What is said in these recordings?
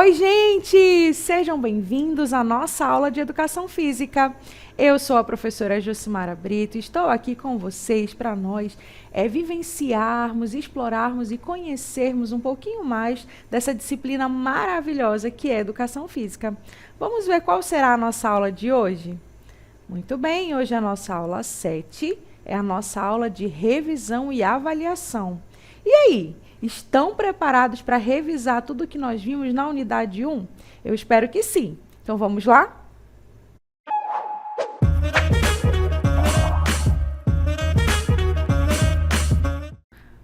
Oi, gente! Sejam bem-vindos à nossa aula de Educação Física. Eu sou a professora Josimara Brito e estou aqui com vocês para nós vivenciarmos, explorarmos e conhecermos um pouquinho mais dessa disciplina maravilhosa que é Educação Física. Vamos ver qual será a nossa aula de hoje? Muito bem, hoje a nossa aula 7 é a nossa aula de revisão e avaliação. E aí? Estão preparados para revisar tudo que nós vimos na unidade 1? Eu espero que sim. Então vamos lá?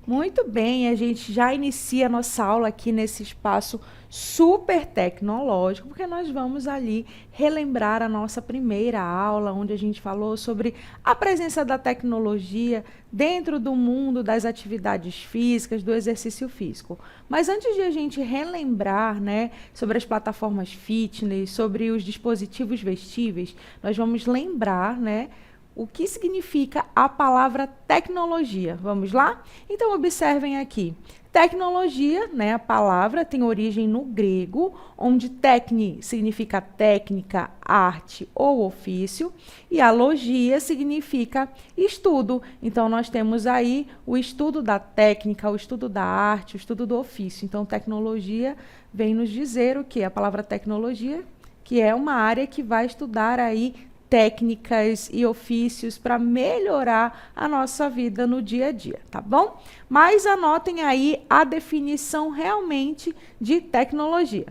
Muito bem, a gente já inicia a nossa aula aqui nesse espaço super tecnológico, porque nós vamos ali relembrar a nossa primeira aula, onde a gente falou sobre a presença da tecnologia dentro do mundo das atividades físicas, do exercício físico. Mas antes de a gente relembrar, né, sobre as plataformas fitness, sobre os dispositivos vestíveis, nós vamos lembrar, né, o que significa a palavra tecnologia. Vamos lá? Então, observem aqui. Tecnologia, né, a palavra tem origem no grego, onde tecne significa técnica, arte ou ofício, e a logia significa estudo. Então, nós temos aí o estudo da técnica, o estudo da arte, o estudo do ofício. Então, tecnologia vem nos dizer o quê? A palavra tecnologia, que é uma área que vai estudar aí técnicas e ofícios para melhorar a nossa vida no dia a dia, tá bom? Mas anotem aí a definição realmente de tecnologia.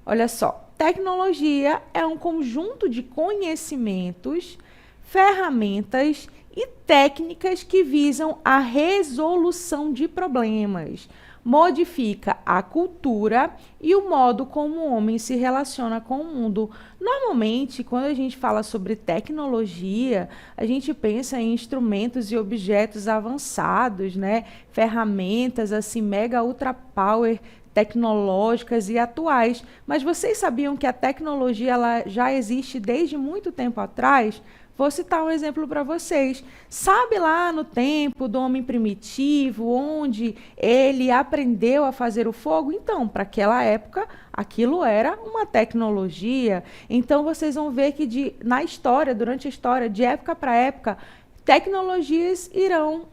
Olha só, tecnologia é um conjunto de conhecimentos, ferramentas e técnicas que visam a resolução de problemas, modifica a cultura e o modo como o homem se relaciona com o mundo. Normalmente, quando a gente fala sobre tecnologia, a gente pensa em instrumentos e objetos avançados, né? Ferramentas assim mega ultra power tecnológicas e atuais. Mas vocês sabiam que a tecnologia ela já existe desde muito tempo atrás? Vou citar um exemplo para vocês. Sabe lá no tempo do homem primitivo, onde ele aprendeu a fazer o fogo? Então, para aquela época, aquilo era uma tecnologia. Então, vocês vão ver que na história, durante a história, de época para época, tecnologias irão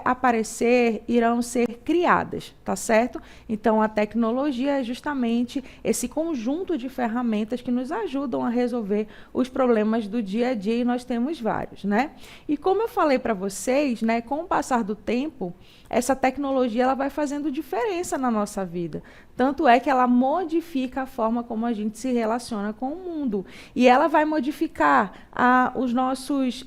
aparecer, irão ser criadas, tá certo? Então, a tecnologia é justamente esse conjunto de ferramentas que nos ajudam a resolver os problemas do dia a dia, e nós temos vários, né? E como eu falei para vocês, né, com o passar do tempo, essa tecnologia ela vai fazendo diferença na nossa vida. Tanto é que ela modifica a forma como a gente se relaciona com o mundo. E ela vai modificar os nossos,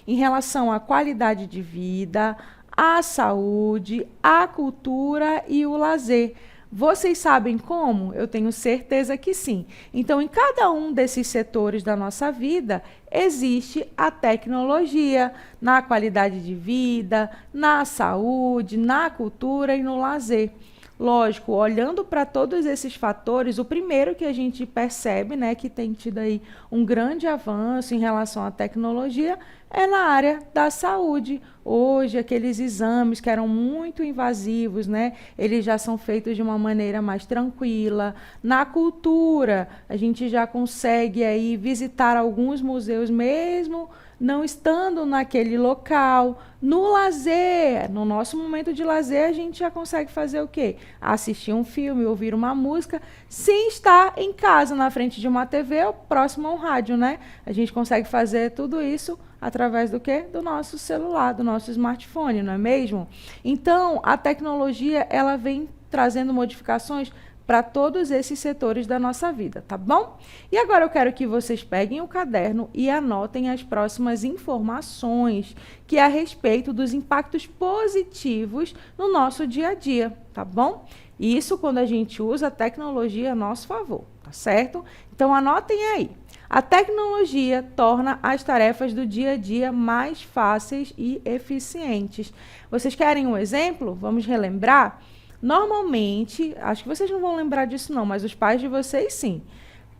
em relação à qualidade de vida, à saúde, à cultura e o lazer. Vocês sabem como? Eu tenho certeza que sim. Então, em cada um desses setores da nossa vida, existe a tecnologia na qualidade de vida, na saúde, na cultura e no lazer. Lógico, olhando para todos esses fatores, o primeiro que a gente percebe, né, que tem tido aí um grande avanço em relação à tecnologia é na área da saúde. Hoje, aqueles exames que eram muito invasivos, né, eles já são feitos de uma maneira mais tranquila. Na cultura, a gente já consegue aí visitar alguns museus mesmo não estando naquele local. No lazer, no nosso momento de lazer, a gente já consegue fazer o quê? Assistir um filme, ouvir uma música, sem estar em casa, na frente de uma TV ou próximo a um rádio, né? A gente consegue fazer tudo isso através do quê? Do nosso celular, do nosso smartphone, não é mesmo? Então, a tecnologia, ela vem trazendo modificações para todos esses setores da nossa vida, tá bom? E agora eu quero que vocês peguem o caderno e anotem as próximas informações, que é a respeito dos impactos positivos no nosso dia a dia, tá bom? Isso quando a gente usa a tecnologia a nosso favor, tá certo? Então anotem aí. A tecnologia torna as tarefas do dia a dia mais fáceis e eficientes. Vocês querem um exemplo? Vamos relembrar? Normalmente, acho que vocês não vão lembrar disso não, mas os pais de vocês sim.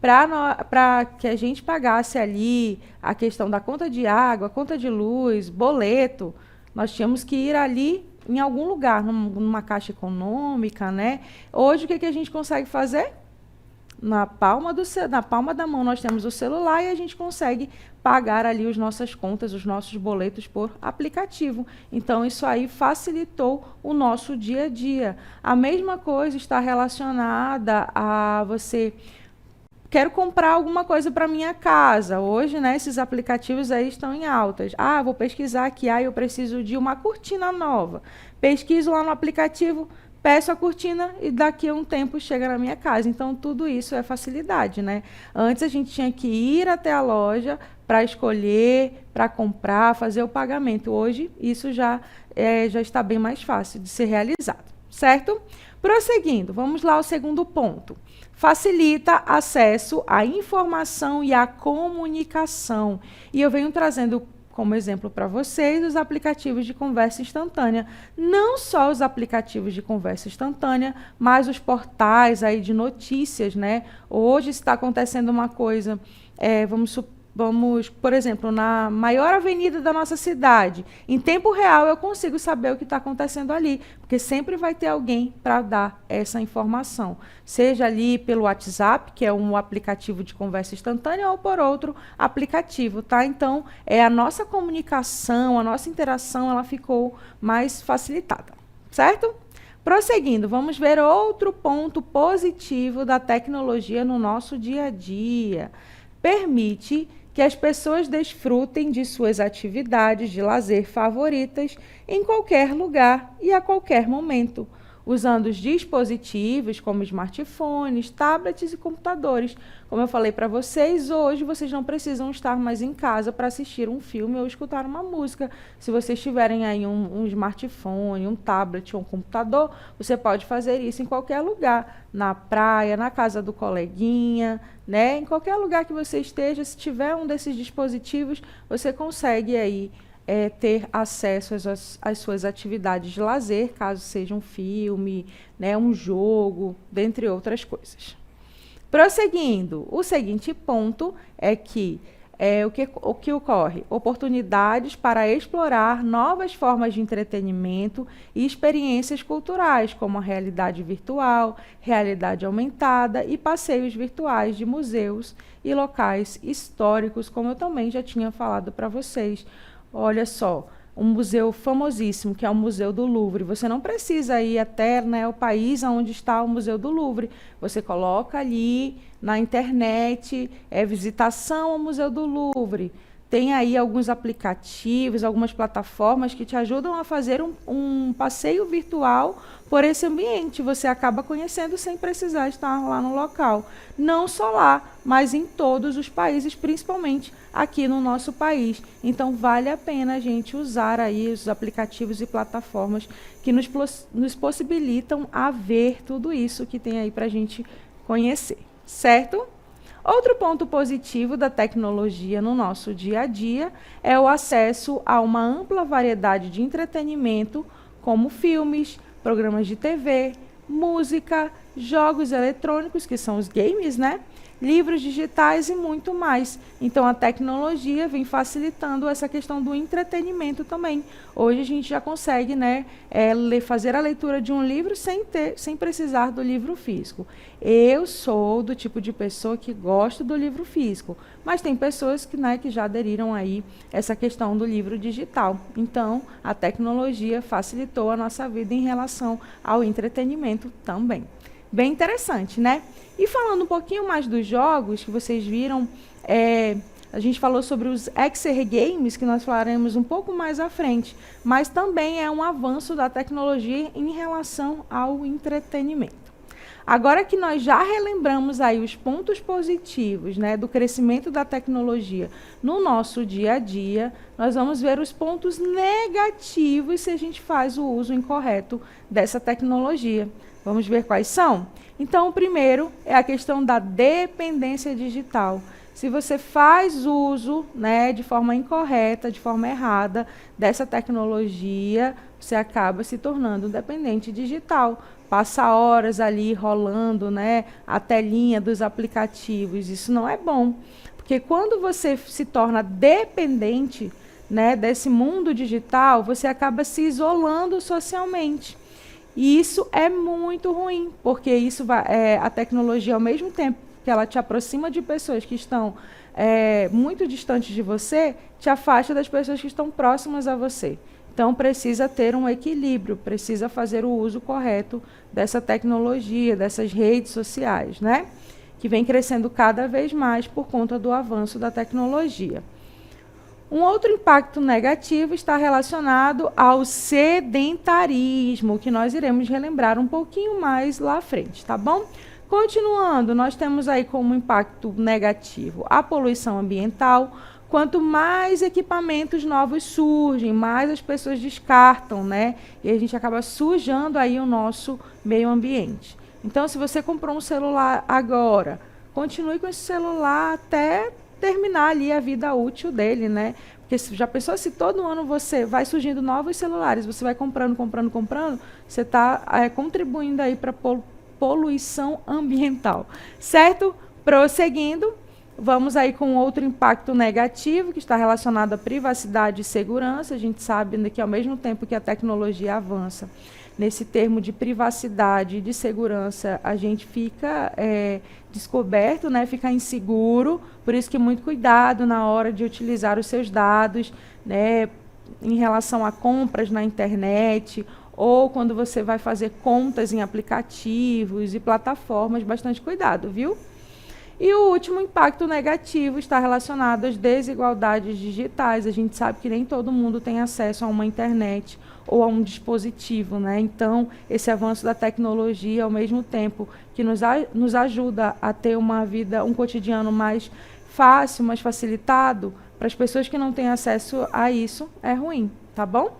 Para que a gente pagasse ali a questão da conta de água, conta de luz, boleto, nós tínhamos que ir ali em algum lugar, numa caixa econômica, né? Hoje, o que a gente consegue fazer? Na palma da mão nós temos o celular e a gente consegue pagar ali as nossas contas, os nossos boletos por aplicativo. Então, isso aí facilitou o nosso dia a dia. A mesma coisa está relacionada a você... Quero comprar alguma coisa para minha casa. Hoje, né, esses aplicativos aí estão em altas. Ah, vou pesquisar aqui, eu preciso de uma cortina nova. Pesquiso lá no aplicativo, peço a cortina e daqui a um tempo chega na minha casa. Então, tudo isso é facilidade, né? Antes a gente tinha que ir até a loja para escolher, para comprar, fazer o pagamento. Hoje, isso já está bem mais fácil de ser realizado, certo? Prosseguindo, vamos lá ao segundo ponto. Facilita acesso à informação e à comunicação. E eu venho trazendo como exemplo para vocês os aplicativos de conversa instantânea. Não só os aplicativos de conversa instantânea, mas os portais aí de notícias, né? Hoje está acontecendo uma coisa, vamos, por exemplo, na maior avenida da nossa cidade, em tempo real eu consigo saber o que está acontecendo ali, porque sempre vai ter alguém para dar essa informação, seja ali pelo WhatsApp, que é um aplicativo de conversa instantânea, ou por outro aplicativo, tá? Então, a nossa comunicação, a nossa interação, ela ficou mais facilitada, certo? Prosseguindo, vamos ver outro ponto positivo da tecnologia no nosso dia a dia. Permite que as pessoas desfrutem de suas atividades de lazer favoritas em qualquer lugar e a qualquer momento, usando os dispositivos como smartphones, tablets e computadores. Como eu falei para vocês, hoje vocês não precisam estar mais em casa para assistir um filme ou escutar uma música. Se vocês tiverem aí um smartphone, um tablet ou um computador, você pode fazer isso em qualquer lugar, na praia, na casa do coleguinha, né? Em qualquer lugar que você esteja, se tiver um desses dispositivos, você consegue aí ter acesso às suas atividades de lazer, caso seja um filme, né, um jogo, dentre outras coisas. Prosseguindo, o seguinte ponto é que o que ocorre? Oportunidades para explorar novas formas de entretenimento e experiências culturais, como a realidade virtual, realidade aumentada e passeios virtuais de museus e locais históricos, como eu também já tinha falado para vocês. Olha só, um museu famosíssimo, que é o Museu do Louvre. Você não precisa ir até, né, o país onde está o Museu do Louvre. Você coloca ali na internet, visitação ao Museu do Louvre. Tem aí alguns aplicativos, algumas plataformas que te ajudam a fazer um passeio virtual por esse ambiente. Você acaba conhecendo sem precisar estar lá no local. Não só lá, mas em todos os países, principalmente aqui no nosso país. Então, vale a pena a gente usar aí os aplicativos e plataformas que nos possibilitam a ver tudo isso que tem aí para a gente conhecer, certo? Outro ponto positivo da tecnologia no nosso dia a dia é o acesso a uma ampla variedade de entretenimento, como filmes, programas de TV, música, jogos eletrônicos, que são os games, né? Livros digitais e muito mais. Então, a tecnologia vem facilitando essa questão do entretenimento também. Hoje, a gente já consegue, né, fazer a leitura de um livro sem precisar do livro físico. Eu sou do tipo de pessoa que gosto do livro físico, mas tem pessoas que, né, que já aderiram aí essa questão do livro digital. Então, a tecnologia facilitou a nossa vida em relação ao entretenimento também. Bem interessante, né? E falando um pouquinho mais dos jogos que vocês viram, a gente falou sobre os Exergames, que nós falaremos um pouco mais à frente, mas também é um avanço da tecnologia em relação ao entretenimento. Agora que nós já relembramos aí os pontos positivos, né, do crescimento da tecnologia no nosso dia a dia, nós vamos ver os pontos negativos se a gente faz o uso incorreto dessa tecnologia. Vamos ver quais são? Então, o primeiro é a questão da dependência digital. Se você faz uso, né, de forma incorreta, de forma errada, dessa tecnologia, você acaba se tornando dependente digital. Passa horas ali rolando, né, a telinha dos aplicativos. Isso não é bom, porque quando você se torna dependente né, desse mundo digital, você acaba se isolando socialmente. E isso é muito ruim, porque isso a tecnologia, ao mesmo tempo que ela te aproxima de pessoas que estão muito distantes de você, te afasta das pessoas que estão próximas a você. Então, precisa ter um equilíbrio, precisa fazer o uso correto dessa tecnologia, dessas redes sociais, né? Que vem crescendo cada vez mais por conta do avanço da tecnologia. Um outro impacto negativo está relacionado ao sedentarismo, que nós iremos relembrar um pouquinho mais lá à frente, tá bom? Continuando, nós temos aí como impacto negativo a poluição ambiental. Quanto mais equipamentos novos surgem, mais as pessoas descartam, né? E a gente acaba sujando aí o nosso meio ambiente. Então, se você comprou um celular agora, continue com esse celular até terminar ali a vida útil dele, né? Porque já pensou se todo ano você vai surgindo novos celulares, você vai comprando, você está contribuindo aí para a poluição ambiental, certo? Prosseguindo, vamos aí com outro impacto negativo, que está relacionado à privacidade e segurança. A gente sabe que ao mesmo tempo que a tecnologia avança, nesse termo de privacidade e de segurança, a gente fica descoberto, né, fica inseguro, por isso que muito cuidado na hora de utilizar os seus dados, né, em relação a compras na internet, ou quando você vai fazer contas em aplicativos e plataformas, bastante cuidado, viu? E o último impacto negativo está relacionado às desigualdades digitais. A gente sabe que nem todo mundo tem acesso a uma internet ou a um dispositivo, né? Então, esse avanço da tecnologia, ao mesmo tempo que nos ajuda a ter uma vida, um cotidiano mais fácil, mais facilitado, para as pessoas que não têm acesso a isso, é ruim, tá bom?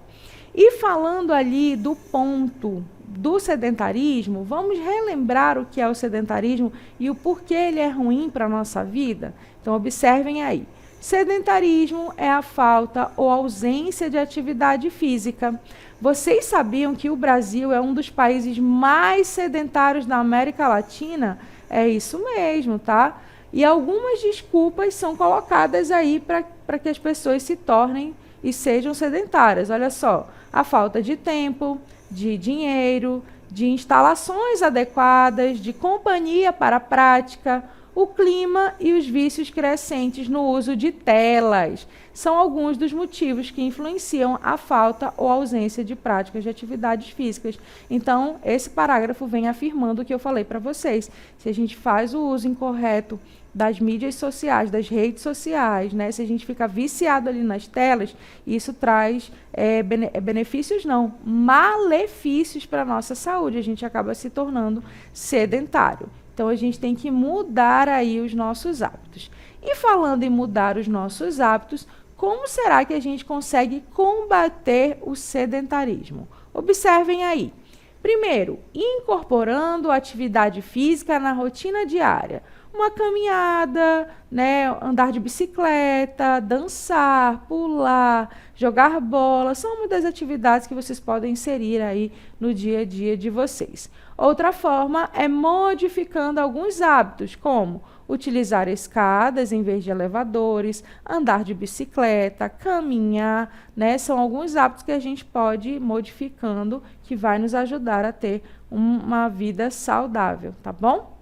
E falando ali do ponto do sedentarismo, vamos relembrar o que é o sedentarismo e o porquê ele é ruim para a nossa vida? Então, observem aí. Sedentarismo é a falta ou ausência de atividade física. Vocês sabiam que o Brasil é um dos países mais sedentários da América Latina? É isso mesmo, tá? E algumas desculpas são colocadas aí para que as pessoas se tornem e sejam sedentárias. Olha só, a falta de tempo, de dinheiro, de instalações adequadas, de companhia para a prática, o clima e os vícios crescentes no uso de telas. São alguns dos motivos que influenciam a falta ou ausência de práticas de atividades físicas. Então, esse parágrafo vem afirmando o que eu falei para vocês. Se a gente faz o uso incorreto das mídias sociais, das redes sociais, né? Se a gente fica viciado ali nas telas, isso traz benefícios não, malefícios para a nossa saúde. A gente acaba se tornando sedentário. Então, a gente tem que mudar aí os nossos hábitos. E falando em mudar os nossos hábitos, como será que a gente consegue combater o sedentarismo? Observem aí. Primeiro, incorporando atividade física na rotina diária. Uma caminhada, né, andar de bicicleta, dançar, pular, jogar bola, são uma das atividades que vocês podem inserir aí no dia a dia de vocês. Outra forma é modificando alguns hábitos, como utilizar escadas em vez de elevadores, andar de bicicleta, caminhar, né, são alguns hábitos que a gente pode ir modificando que vai nos ajudar a ter uma vida saudável, tá bom?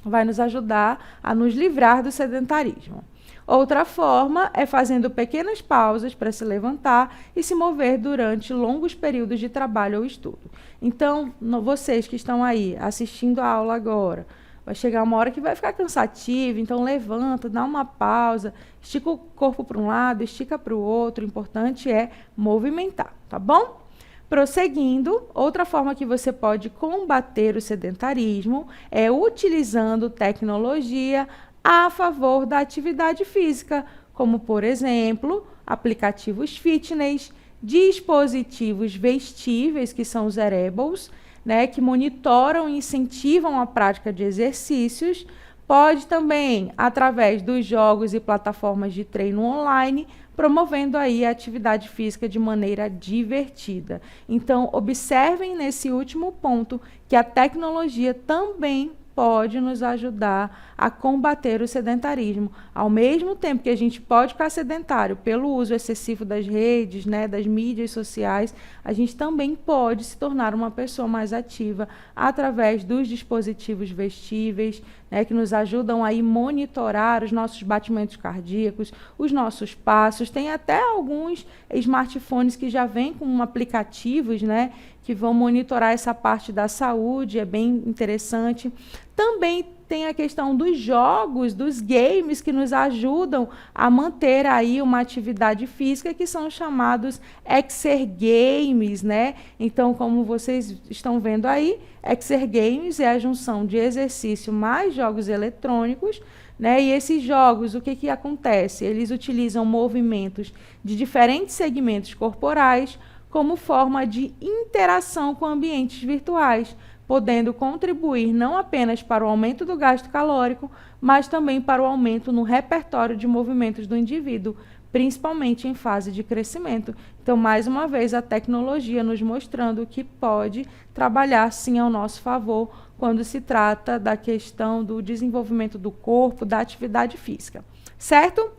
Vai nos ajudar a nos livrar do sedentarismo. Outra forma é fazendo pequenas pausas para se levantar e se mover durante longos períodos de trabalho ou estudo. Então, vocês que estão aí assistindo a aula agora, vai chegar uma hora que vai ficar cansativo, então levanta, dá uma pausa, estica o corpo para um lado, estica para o outro. O importante é movimentar, tá bom? Prosseguindo, outra forma que você pode combater o sedentarismo é utilizando tecnologia a favor da atividade física, como, por exemplo, aplicativos fitness, dispositivos vestíveis, que são os wearables, né, que monitoram e incentivam a prática de exercícios. Pode também, através dos jogos e plataformas de treino online, promovendo aí a atividade física de maneira divertida. Então, observem nesse último ponto que a tecnologia também pode nos ajudar a combater o sedentarismo. Ao mesmo tempo que a gente pode ficar sedentário pelo uso excessivo das redes, né, das mídias sociais, a gente também pode se tornar uma pessoa mais ativa através dos dispositivos vestíveis, né, que nos ajudam a monitorar os nossos batimentos cardíacos, os nossos passos. Tem até alguns smartphones que já vêm com aplicativos, né, que vão monitorar essa parte da saúde, é bem interessante. Também tem a questão dos jogos, dos games, que nos ajudam a manter aí uma atividade física, que são chamados exergames, né? Então, como vocês estão vendo aí, exergames é a junção de exercício mais jogos eletrônicos, né? E esses jogos, o que acontece? Eles utilizam movimentos de diferentes segmentos corporais como forma de interação com ambientes virtuais, podendo contribuir não apenas para o aumento do gasto calórico, mas também para o aumento no repertório de movimentos do indivíduo, principalmente em fase de crescimento. Então, mais uma vez, a tecnologia nos mostrando que pode trabalhar, sim, ao nosso favor, quando se trata da questão do desenvolvimento do corpo, da atividade física. Certo?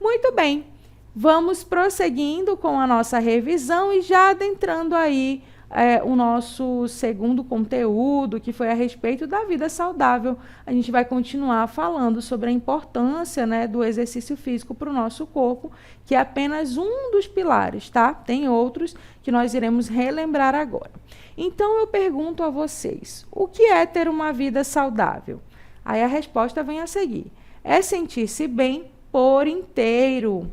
Muito bem. Vamos prosseguindo com a nossa revisão e já adentrando aí o nosso segundo conteúdo, que foi a respeito da vida saudável. A gente vai continuar falando sobre a importância, né, do exercício físico para o nosso corpo, que é apenas um dos pilares, tá? Tem outros que nós iremos relembrar agora. Então, eu pergunto a vocês, o que é ter uma vida saudável? Aí a resposta vem a seguir. É sentir-se bem por inteiro.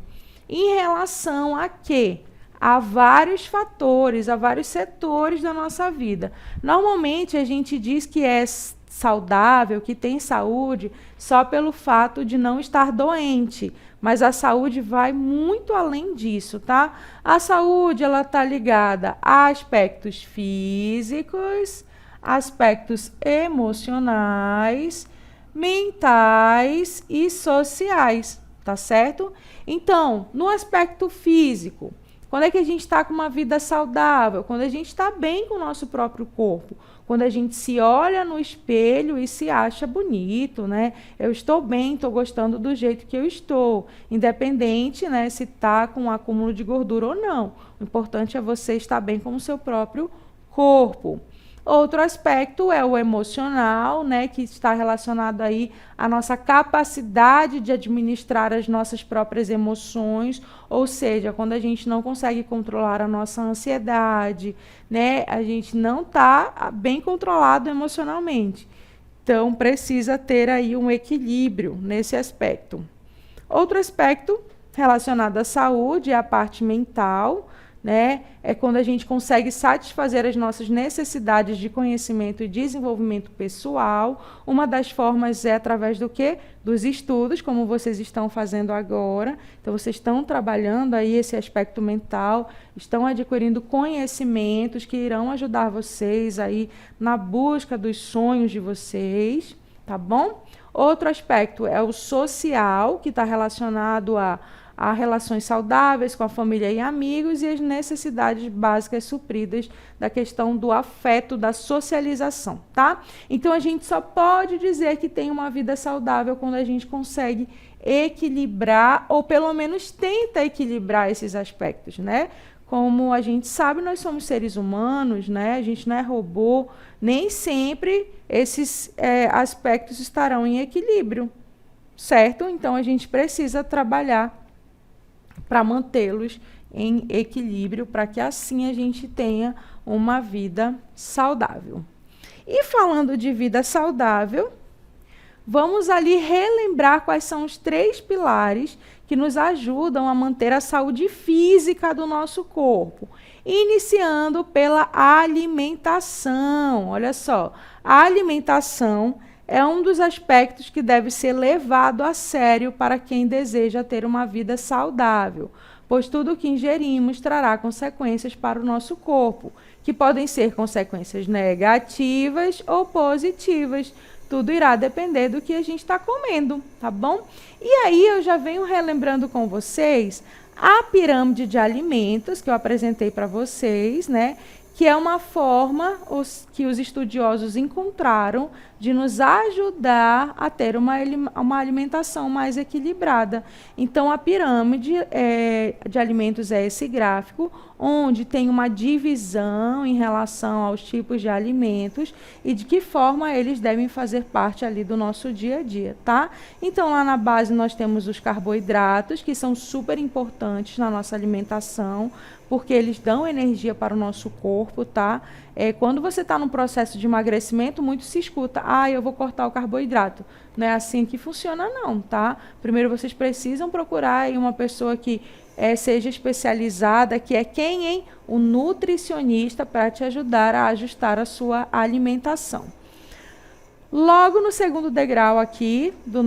Em relação a quê? Há vários fatores, há vários setores da nossa vida. Normalmente, a gente diz que é saudável, que tem saúde, só pelo fato de não estar doente. Mas a saúde vai muito além disso, tá? A saúde, ela está ligada a aspectos físicos, aspectos emocionais, mentais e sociais, tá certo? Então, no aspecto físico, quando é que a gente está com uma vida saudável? Quando a gente está bem com o nosso próprio corpo. Quando a gente se olha no espelho e se acha bonito, né? Eu estou bem, estou gostando do jeito que eu estou. Independente, né, se está com um acúmulo de gordura ou não. O importante é você estar bem com o seu próprio corpo. Outro aspecto é o emocional, né, que está relacionado aí à nossa capacidade de administrar as nossas próprias emoções, ou seja, quando a gente não consegue controlar a nossa ansiedade, né, a gente não está bem controlado emocionalmente. Então, precisa ter aí um equilíbrio nesse aspecto. Outro aspecto relacionado à saúde é a parte mental, né? É quando a gente consegue satisfazer as nossas necessidades de conhecimento e desenvolvimento pessoal. Uma das formas é através do quê? Dos estudos, como vocês estão fazendo agora. Então, vocês estão trabalhando aí esse aspecto mental, estão adquirindo conhecimentos que irão ajudar vocês aí na busca dos sonhos de vocês, tá bom? Outro aspecto é o social, que está relacionado a relações saudáveis com a família e amigos e as necessidades básicas supridas da questão do afeto, da socialização, tá? Então, a gente só pode dizer que tem uma vida saudável quando a gente consegue equilibrar, ou pelo menos tenta equilibrar esses aspectos, né? Como a gente sabe, nós somos seres humanos, né? A gente não é robô, nem sempre esses aspectos estarão em equilíbrio, certo? Então, a gente precisa trabalhar para mantê-los em equilíbrio, para que assim a gente tenha uma vida saudável. E falando de vida saudável, vamos ali relembrar quais são os 3 pilares que nos ajudam a manter a saúde física do nosso corpo. Iniciando pela alimentação. Olha só, a alimentação é um dos aspectos que deve ser levado a sério para quem deseja ter uma vida saudável, pois tudo que ingerimos trará consequências para o nosso corpo, que podem ser consequências negativas ou positivas. Tudo irá depender do que a gente está comendo, tá bom? E aí eu já venho relembrando com vocês a pirâmide de alimentos que eu apresentei para vocês, né? que é uma forma que os estudiosos encontraram de nos ajudar a ter uma alimentação mais equilibrada. Então, a pirâmide de alimentos é esse gráfico, onde tem uma divisão em relação aos tipos de alimentos e de que forma eles devem fazer parte ali do nosso dia a dia, tá? Então, lá na base nós temos os carboidratos, que são super importantes na nossa alimentação, porque eles dão energia para o nosso corpo, tá? Quando você está num processo de emagrecimento, muito se escuta, eu vou cortar o carboidrato. Não é assim que funciona, não, tá? Primeiro, vocês precisam procurar aí uma pessoa que seja especializada, que é quem, hein? O nutricionista, para te ajudar a ajustar a sua alimentação. Logo no segundo degrau aqui da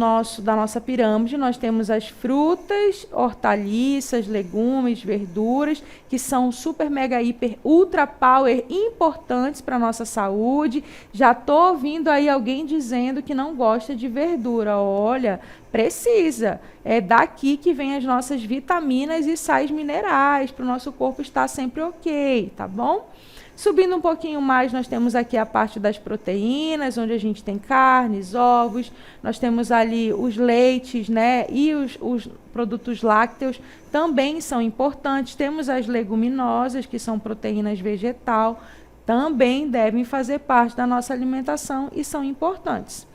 nossa pirâmide, nós temos as frutas, hortaliças, legumes, verduras, que são super, mega, hiper, ultra power importantes para a nossa saúde. Já estou ouvindo aí alguém dizendo que não gosta de verdura. Olha, precisa. É daqui que vem as nossas vitaminas e sais minerais, para o nosso corpo estar sempre ok, tá bom? Subindo um pouquinho mais, nós temos aqui a parte das proteínas, onde a gente tem carnes, ovos, nós temos ali os leites, né? E os produtos lácteos também são importantes. Temos as leguminosas, que são proteínas vegetal, também devem fazer parte da nossa alimentação e são importantes.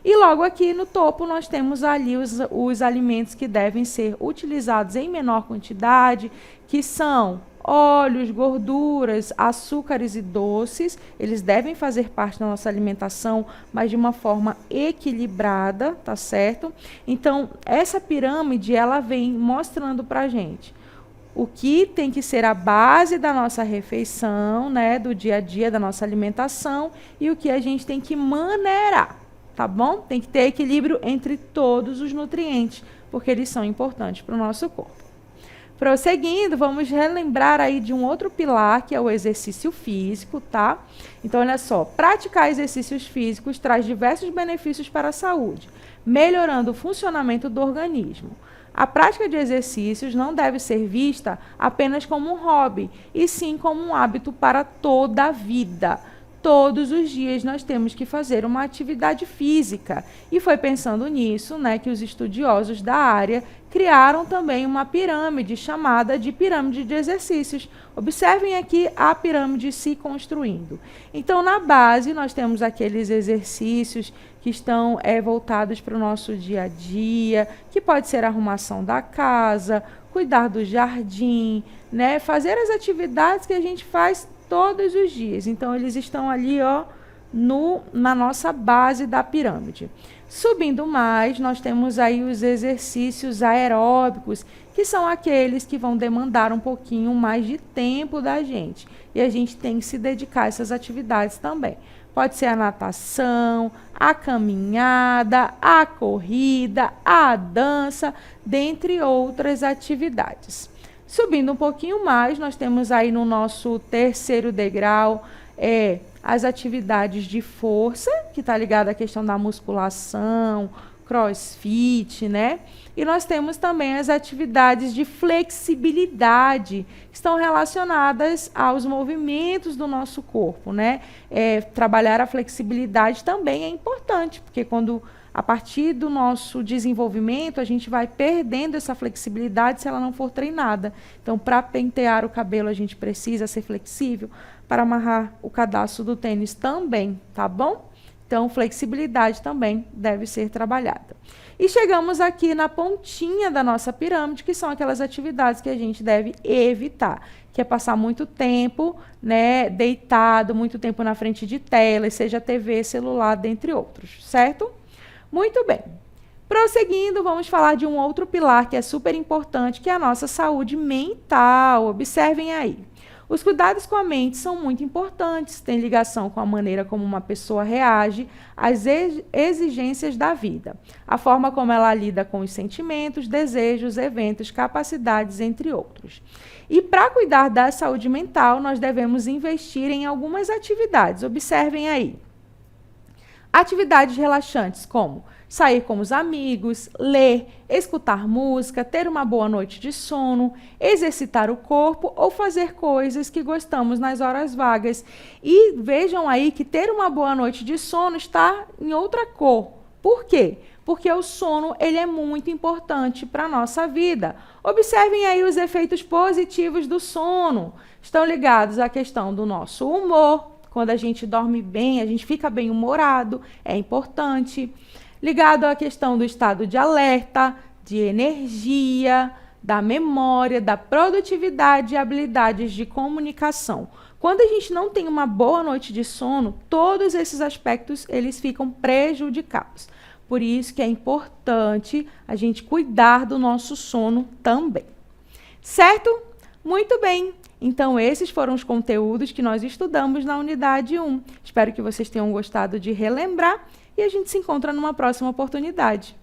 E logo aqui no topo nós temos ali os alimentos que devem ser utilizados em menor quantidade, que são óleos, gorduras, açúcares e doces. Eles devem fazer parte da nossa alimentação, mas de uma forma equilibrada, tá certo? Então, essa pirâmide, ela vem mostrando pra gente o que tem que ser a base da nossa refeição, né, do dia a dia, da nossa alimentação, e o que a gente tem que maneirar, tá bom? Tem que ter equilíbrio entre todos os nutrientes, porque eles são importantes para o nosso corpo. Prosseguindo, vamos relembrar aí de um outro pilar, que é o exercício físico, tá? Então, olha só, praticar exercícios físicos traz diversos benefícios para a saúde, melhorando o funcionamento do organismo. A prática de exercícios não deve ser vista apenas como um hobby, e sim como um hábito para toda a vida. Todos os dias nós temos que fazer uma atividade física. E foi pensando nisso, né, que os estudiosos da área criaram também uma pirâmide chamada de pirâmide de exercícios. Observem aqui a pirâmide se construindo. Então, na base, nós temos aqueles exercícios que estão voltados para o nosso dia a dia, que pode ser a arrumação da casa, cuidar do jardim, né, fazer as atividades que a gente faz todos os dias. Então, eles estão ali, ó, na nossa base da pirâmide. Subindo mais, nós temos aí os exercícios aeróbicos, que são aqueles que vão demandar um pouquinho mais de tempo da gente. E a gente tem que se dedicar a essas atividades também. Pode ser a natação, a caminhada, a corrida, a dança, dentre outras atividades. Subindo um pouquinho mais, nós temos aí no nosso terceiro degrau as atividades de força, que está ligada à questão da musculação, crossfit, né? E nós temos também as atividades de flexibilidade, que estão relacionadas aos movimentos do nosso corpo, né? Trabalhar a flexibilidade também é importante, porque a partir do nosso desenvolvimento, a gente vai perdendo essa flexibilidade se ela não for treinada. Então, para pentear o cabelo, a gente precisa ser flexível. Para amarrar o cadarço do tênis também, tá bom? Então, flexibilidade também deve ser trabalhada. E chegamos aqui na pontinha da nossa pirâmide, que são aquelas atividades que a gente deve evitar, que é passar muito tempo, né, deitado, muito tempo na frente de telas, seja TV, celular, dentre outros, certo? Muito bem. Prosseguindo, vamos falar de um outro pilar que é super importante, que é a nossa saúde mental. Observem aí. Os cuidados com a mente são muito importantes, têm ligação com a maneira como uma pessoa reage às exigências da vida, a forma como ela lida com os sentimentos, desejos, eventos, capacidades, entre outros. E para cuidar da saúde mental, nós devemos investir em algumas atividades. Observem aí. Atividades relaxantes como sair com os amigos, ler, escutar música, ter uma boa noite de sono, exercitar o corpo ou fazer coisas que gostamos nas horas vagas. E vejam aí que ter uma boa noite de sono está em outra cor. Por quê? Porque o sono ele é muito importante para a nossa vida. Observem aí os efeitos positivos do sono. Estão ligados à questão do nosso humor. Quando a gente dorme bem, a gente fica bem-humorado, é importante. Ligado à questão do estado de alerta, de energia, da memória, da produtividade e habilidades de comunicação. Quando a gente não tem uma boa noite de sono, todos esses aspectos eles ficam prejudicados. Por isso que é importante a gente cuidar do nosso sono também. Certo? Muito bem! Então, esses foram os conteúdos que nós estudamos na unidade 1. Espero que vocês tenham gostado de relembrar e a gente se encontra numa próxima oportunidade.